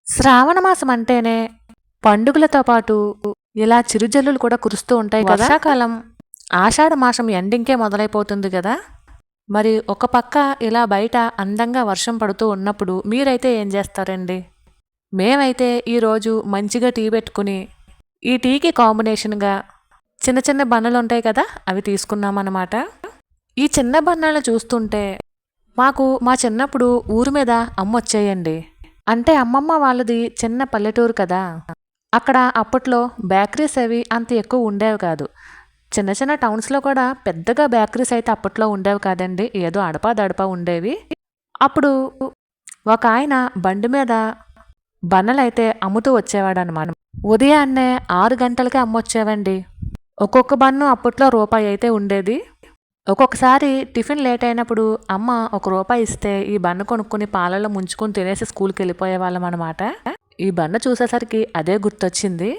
శ్రావణ మాసం అంటేనే పండుగలతో పాటు ఇలా చిరుజల్లులు కూడా కురుస్తూ ఉంటాయి కదా. వర్షాకాలం ఆషాఢ మాసం ఎండింగ్కే మొదలైపోతుంది కదా. మరి ఒక పక్క ఇలా బయట అందంగా వర్షం పడుతూ ఉన్నప్పుడు మీరైతే ఏం చేస్తారండి? మేమైతే ఈరోజు మంచిగా టీ పెట్టుకుని ఈ టీకి కాంబినేషన్గా చిన్న చిన్న బన్నలు ఉంటాయి కదా, అవి తీసుకున్నామన్నమాట. ఈ చిన్న బన్నలు చూస్తుంటే మాకు మా చిన్నప్పుడు ఊరు మీద అమ్మొచ్చేయండి. అంటే అమ్మమ్మ వాళ్ళది చిన్న పల్లెటూరు కదా. అక్కడ అప్పట్లో బేకరీస్ అవి అంత ఎక్కువ ఉండేవి కాదు. చిన్న చిన్న టౌన్స్లో కూడా పెద్దగా బేకరీస్ అయితే అప్పట్లో ఉండేవి కాదండి, ఏదో అడపా ఉండేవి. అప్పుడు ఒక ఆయన బండి మీద బన్నలైతే అమ్ముతూ వచ్చేవాడు అనమాట. ఉదయాన్నే 6 గంటలకే అమ్మొచ్చేవండి. ఒక్కొక్క బన్ను అప్పట్లో రూపాయి అయితే ఉండేది. ఒక్కొక్కసారి టిఫిన్ లేట్ అయినప్పుడు అమ్మ ₹1 ఇస్తే ఈ బన్ను కొనుక్కొని పాలల్లో ముంచుకొని తినేసి స్కూల్కి వెళ్ళిపోయేవాళ్ళం అనమాట. ఈ బన్ను చూసేసరికి అదే గుర్తొచ్చింది.